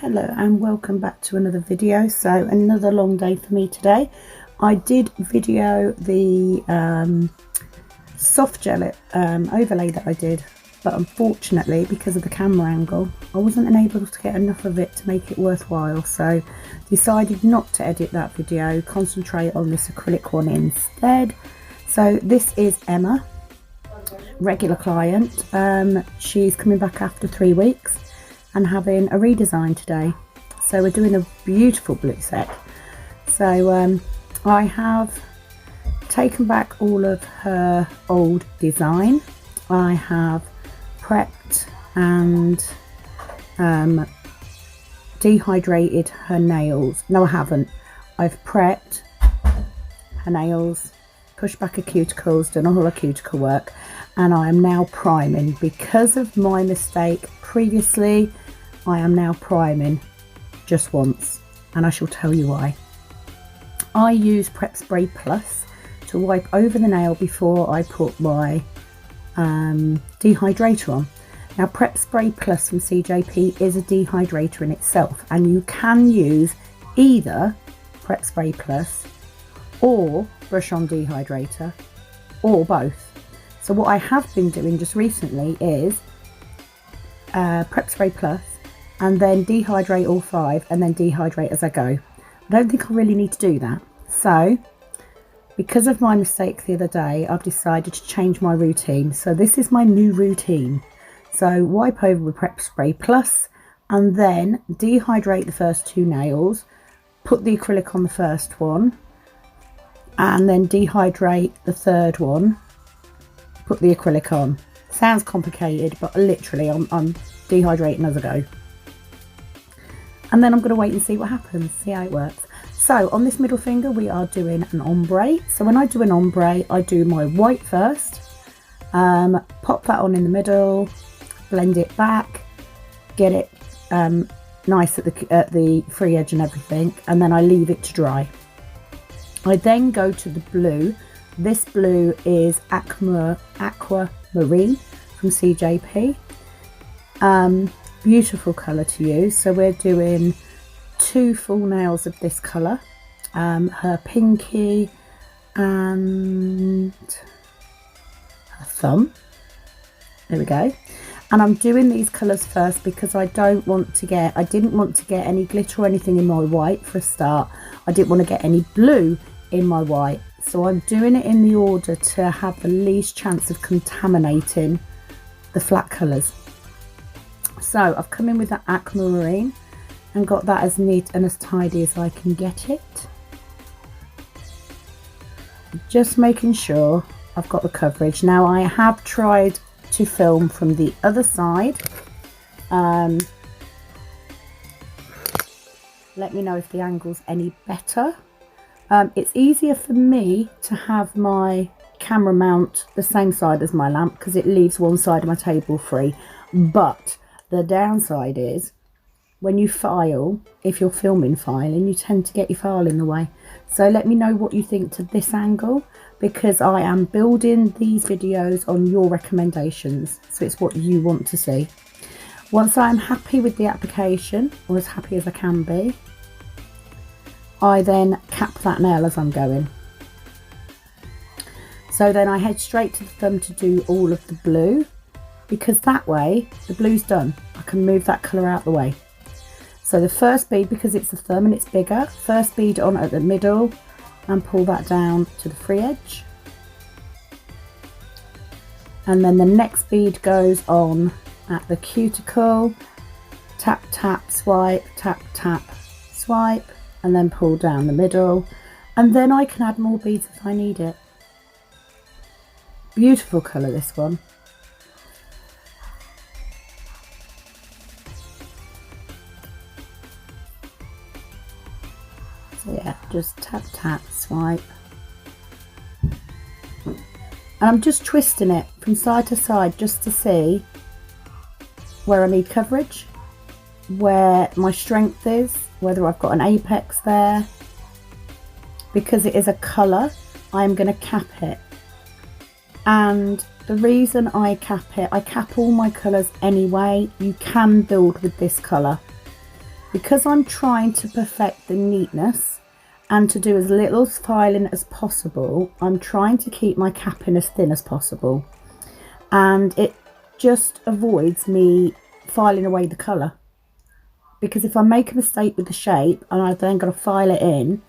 Hello and welcome back to another video. So another long day for me today. I did video the soft gel overlay that I did, but unfortunately because of the camera angle I wasn't able to get enough of it to make it worthwhile, so decided not to edit that video, concentrate on this acrylic one instead. So this is Emma, regular client. She's coming back after 3 weeks and having a redesign today, so we're doing a beautiful blue set. So I have taken back all of her old design. I have prepped and dehydrated her nails. No, I haven't. I've prepped her nails, pushed back her cuticles, done all her cuticle work, and I am now priming. Because of my mistake previously, I am now priming just once, and I shall tell you why. I use Prep Spray Plus to wipe over the nail before I put my dehydrator on. Now Prep Spray Plus from CJP is a dehydrator in itself, and you can use either Prep Spray Plus or brush on dehydrator, or both. So what I have been doing just recently is Prep Spray Plus and then dehydrate all 5 and then dehydrate as I go. I don't think I really need to do that. So because of my mistake the other day, I've decided to change my routine. So this is my new routine. So wipe over with Prep Spray Plus and then dehydrate the first 2 nails, put the acrylic on the first one, and then dehydrate the third one, put the acrylic on. Sounds complicated, but literally I'm dehydrating as I go. And then I'm going to wait and see what happens, see how it works. So on this middle finger we are doing an ombre. So when I do an ombre, I do my white first, pop that on in the middle, blend it back, get it nice at the free edge and everything, and then I leave it to dry. I then go to the blue. This blue is Aquamarine from CJP. Beautiful colour to use. So we're doing 2 full nails of this colour, her pinky and her thumb. There we go. And I'm doing these colours first because I didn't want to get any glitter or anything in my white for a start. I didn't want to get any blue in my white, so I'm doing it in the order to have the least chance of contaminating the flat colours. So I've come in with that aquamarine and got that as neat and as tidy as I can get it. Just making sure I've got the coverage. Now I have tried to film from the other side. Let me know if the angle's any better. It's easier for me to have my camera mount the same side as my lamp because it leaves one side of my table free. But the downside is when you file, if you're filming filing, you tend to get your file in the way. So let me know what you think to this angle, because I am building these videos on your recommendations, so it's what you want to see. Once I'm happy with the application, or as happy as I can be, I then cap that nail as I'm going. So then I head straight to the thumb to do all of the blue, because that way the blue's done. I can move that colour out the way. So the first bead, because it's the thumb and it's bigger, first bead on at the middle and pull that down to the free edge. And then the next bead goes on at the cuticle, tap, tap, swipe, tap, tap, swipe, and then pull down the middle. And then I can add more beads if I need it. Beautiful colour, this one. So yeah, just tap, tap, swipe. And I'm just twisting it from side to side just to see where I need coverage, where my strength is, whether I've got an apex there. Because it is a colour, I'm going to cap it. And the reason I cap it, I cap all my colours anyway. You can build with this colour. Because I'm trying to perfect the neatness and to do as little filing as possible, I'm trying to keep my capping as thin as possible, and it just avoids me filing away the colour. Because if I make a mistake with the shape and I've then got to file it in,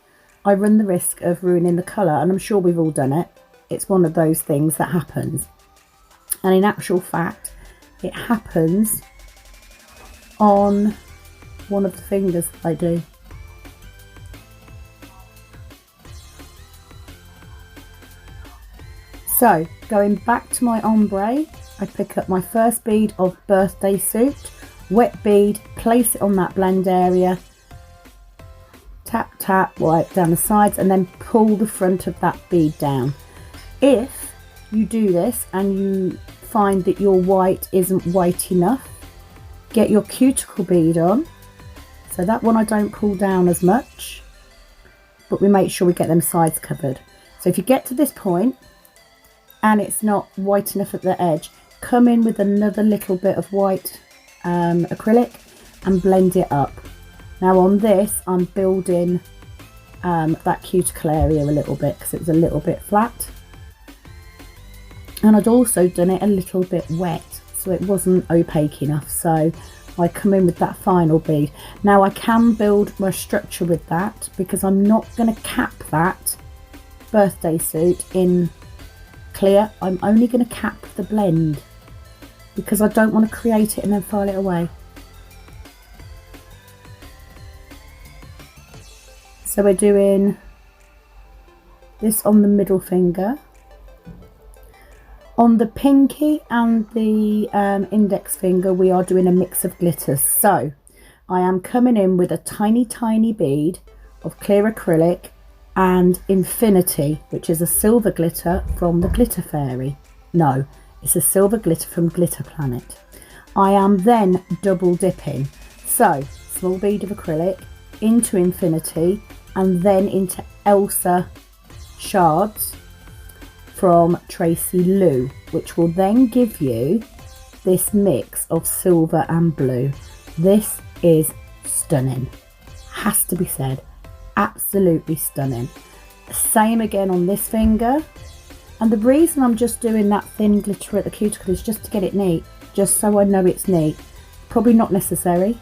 I run the risk of ruining the colour, and I'm sure we've all done it. It's one of those things that happens. And in actual fact, it happens on one of the fingers that I do. So going back to my ombre, I pick up my first bead of Birthday Suit, wet bead, place it on that blend area, tap tap, wipe down the sides, and then pull the front of that bead down. If you do this and you find that your white isn't white enough, get your cuticle bead on. So that one I don't pull down as much, but we make sure we get them sides covered. So if you get to this point and it's not white enough at the edge, come in with another little bit of white acrylic and blend it up. Now on this, I'm building that cuticle area a little bit because it was a little bit flat. And I'd also done it a little bit wet, so it wasn't opaque enough. So I come in with that final bead. Now I can build my structure with that because I'm not going to cap that Birthday Suit in clear. I'm only going to cap the blend because I don't want to create it and then file it away. So we're doing this on the middle finger. On the pinky and the index finger, we are doing a mix of glitters. So I am coming in with a tiny, tiny bead of clear acrylic and Infinity, which is a silver glitter from the Glitter Fairy. No, it's a silver glitter from Glitter Planet. I am then double dipping. So small bead of acrylic into Infinity and then into Elsa shards from Tracy Lou, which will then give you this mix of silver and blue. This is stunning, has to be said, absolutely stunning. Same again on this finger, and the reason I'm just doing that thin glitter at the cuticle is just to get it neat, just so I know it's neat. Probably not necessary.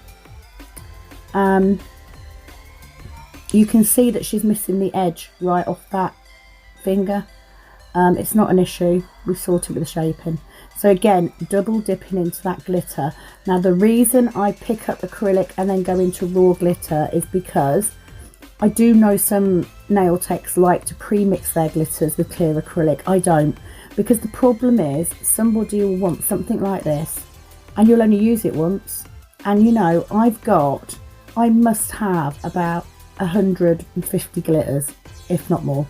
You can see that she's missing the edge right off that finger. It's not an issue, we sort it with the shaping. So again, double dipping into that glitter. Now the reason I pick up acrylic and then go into raw glitter is because I do know some nail techs like to pre-mix their glitters with clear acrylic. I don't, because the problem is somebody will want something like this and you'll only use it once. And you know, I must have about 150 glitters, if not more.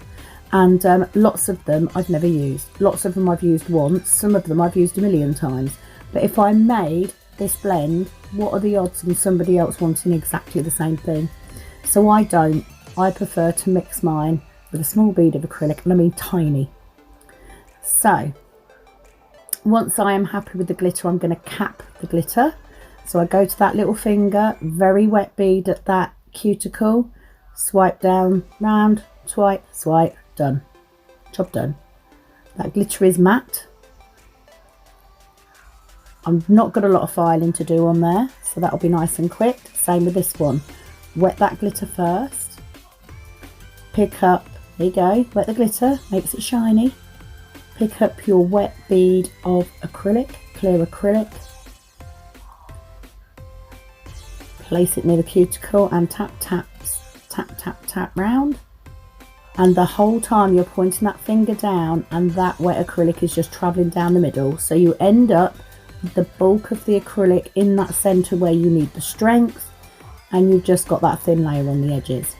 And lots of them I've never used. Lots of them I've used once. Some of them I've used a million times. But if I made this blend, what are the odds of somebody else wanting exactly the same thing? So I don't. I prefer to mix mine with a small bead of acrylic, and I mean tiny. So once I am happy with the glitter, I'm going to cap the glitter. So I go to that little finger, very wet bead at that cuticle, swipe down, round, swipe, swipe. Done. Job done. That glitter is matte. I've not got a lot of filing to do on there, so that'll be nice and quick. Same with this one. Wet that glitter first. Pick up, there you go, wet the glitter, makes it shiny. Pick up your wet bead of acrylic, clear acrylic. Place it near the cuticle and tap, tap, tap, tap, tap round. And the whole time you're pointing that finger down and that wet acrylic is just travelling down the middle. So you end up with the bulk of the acrylic in that centre where you need the strength, and you've just got that thin layer on the edges.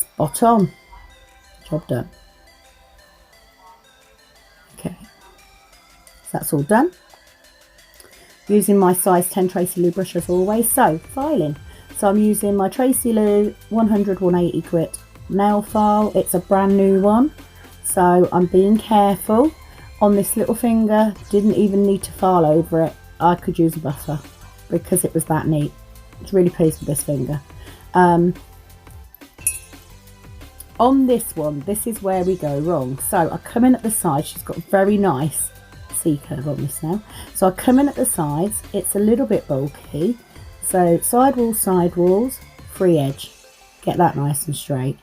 Spot on. Job done. Okay, so that's all done. Using my size 10 Tracy Lou brush as always. So filing. So I'm using my Tracy Lou 100-180 grit nail file. It's a brand new one, so I'm being careful. On this little finger, didn't even need to file over it. I could use a buffer. because it was that neat. I was really pleased with this finger. On this one, this is where we go wrong. So I come in at the side. She's got a very nice C-curve on this now. So I come in at the sides. It's a little bit bulky. So side walls, free edge. Get that nice and straight.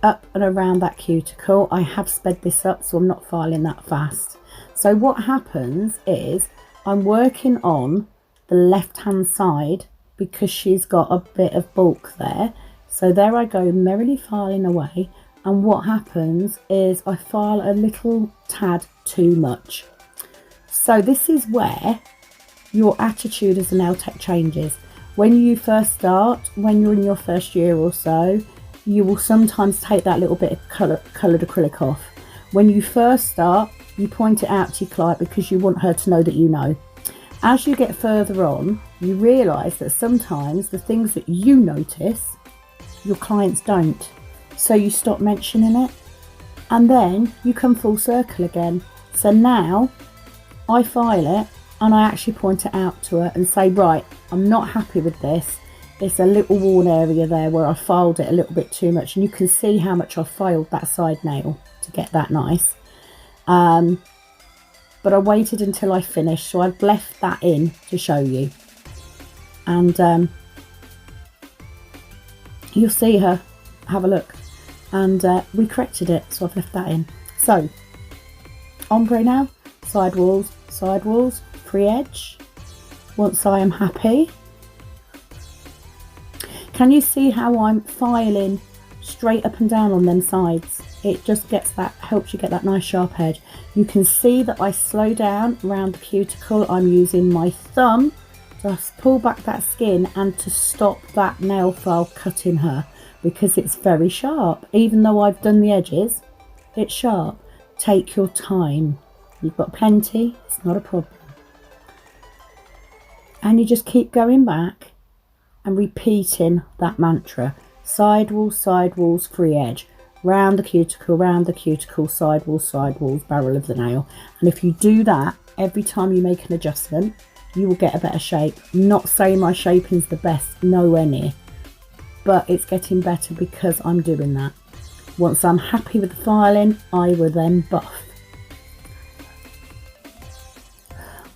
Up and around that cuticle. I have sped this up, so I'm not filing that fast. So what happens is I'm working on the left-hand side because she's got a bit of bulk there. So there I go, merrily filing away, and what happens is I file a little tad too much. So this is where your attitude as a nail tech changes. When you first start, when you're in your first year or so, you will sometimes take that little bit of coloured acrylic off. When you first start, you point it out to your client because you want her to know that you know. As you get further on, you realise that sometimes the things that you notice, your clients don't, so you stop mentioning it, and then you come full circle again. So now I file it and I actually point it out to her and say, right, I'm not happy with this. It's a little worn area there where I filed it a little bit too much, and you can see how much I filed that side nail to get that nice. But I waited until I finished, so I've left that in to show you, and you'll see her have a look, and we corrected it, so I've left that in. So ombre now, side walls, free edge. Once I am happy, can you see how I'm filing straight up and down on them sides? It just gets that, helps you get that nice sharp edge. You can see that I slow down around the cuticle. I'm using my thumb to pull back that skin and to stop that nail file cutting her, because it's very sharp. Even though I've done the edges, it's sharp. Take your time. You've got plenty, it's not a problem. And you just keep going back and repeating that mantra. Side walls, free edge. Round the cuticle, side walls, barrel of the nail. And if you do that every time you make an adjustment, you will get a better shape. I'm not saying my shaping's the best, nowhere near, but it's getting better because I'm doing that. Once I'm happy with the filing, I will then buff.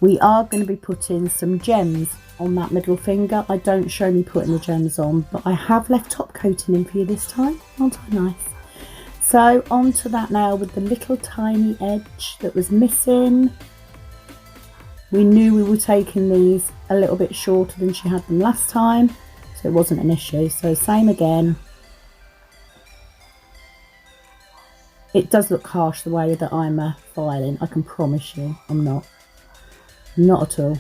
We are going to be putting some gems on that middle finger. I don't show me putting the gems on, but I have left top coating in for you this time. Aren't I nice? So onto that nail with the little tiny edge that was missing. We knew we were taking these a little bit shorter than she had them last time, so it wasn't an issue. So same again. It does look harsh the way that I'm filing, I can promise you. I'm not at all.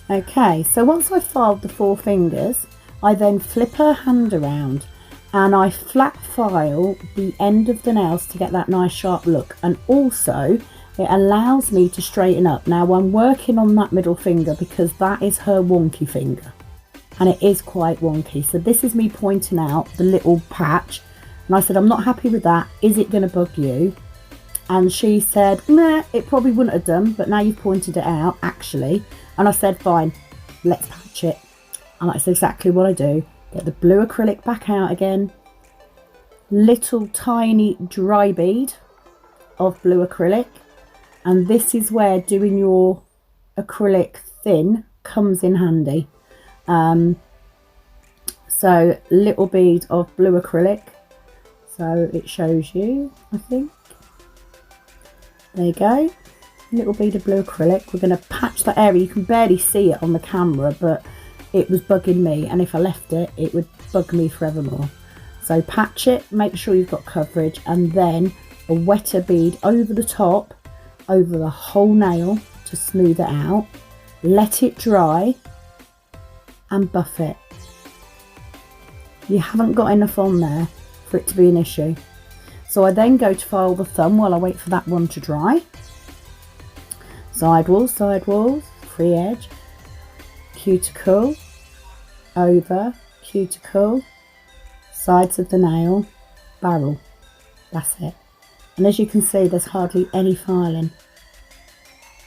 Okay, so once I've filed the 4 fingers, I then flip her hand around and I flat file the end of the nails to get that nice sharp look, and also it allows me to straighten up. Now I'm working on that middle finger because that is her wonky finger, and it is quite wonky. So this is me pointing out the little patch, and I said, I'm not happy with that, is it going to bug you? And she said, nah, it probably wouldn't have done, but now you've pointed it out actually. And I said, fine, let's patch it. And that's exactly what I do. Get the blue acrylic back out again, little tiny dry bead of blue acrylic, and this is where doing your acrylic thin comes in handy. So little bead of blue acrylic, so it shows you, I think. There you go, little bead of blue acrylic. We're going to patch that area. You can barely see it on the camera, but it was bugging me, and if I left it, it would bug me forevermore. So patch it, make sure you've got coverage, and then a wetter bead over the top, over the whole nail to smooth it out. Let it dry and buff it. You haven't got enough on there for it to be an issue. So I then go to file the thumb while I wait for that one to dry. Side walls, free edge, cuticle, over, cuticle, sides of the nail, barrel. That's it. And as you can see, there's hardly any filing.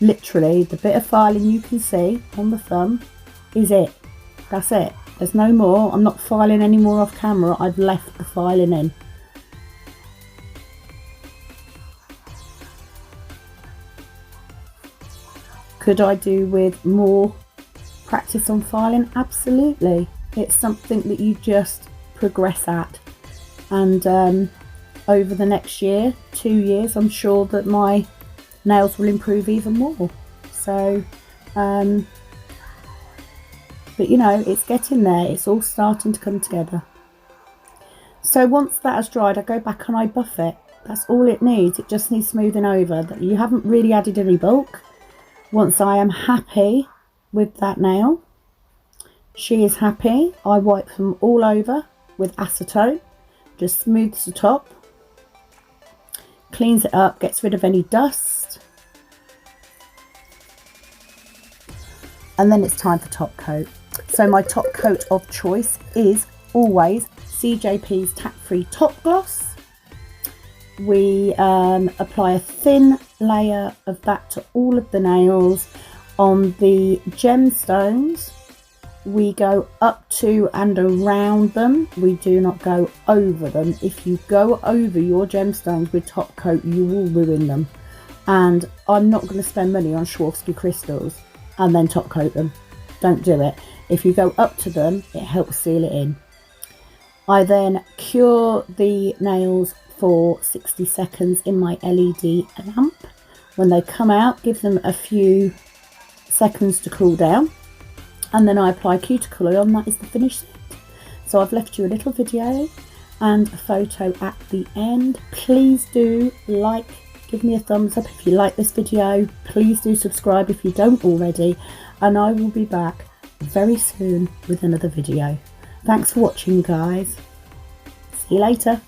Literally, the bit of filing you can see on the thumb is it. That's it. There's no more. I'm not filing any more off camera. I've left the filing in. Could I do with more practice on filing? Absolutely. It's something that you just progress at. And over the next year, 2 years, I'm sure that my nails will improve even more. So, but you know, it's getting there. It's all starting to come together. So once that has dried, I go back and I buff it. That's all it needs. It just needs smoothing over. You haven't really added any bulk. Once I am happy with that nail, she is happy, I wipe them all over with acetone. Just smooths the top, cleans it up, gets rid of any dust. And then it's time for top coat. So my top coat of choice is always CJP's Tack-Free Top Gloss. We apply a thin layer of that to all of the nails. On the gemstones, we go up to and around them. We do not go over them. If you go over your gemstones with top coat, you will ruin them. And I'm not going to spend money on Swarovski crystals and then top coat them. Don't do it. If you go up to them, it helps seal it in. I then cure the nails for 60 seconds in my LED lamp. When they come out, give them a few seconds to cool down, and then I apply cuticle oil, and that is the finished set. So I've left you a little video and a photo at the end. Please do like, give me a thumbs up if you like this video. Please do subscribe if you don't already, and I will be back very soon with another video. Thanks for watching, guys. See you later.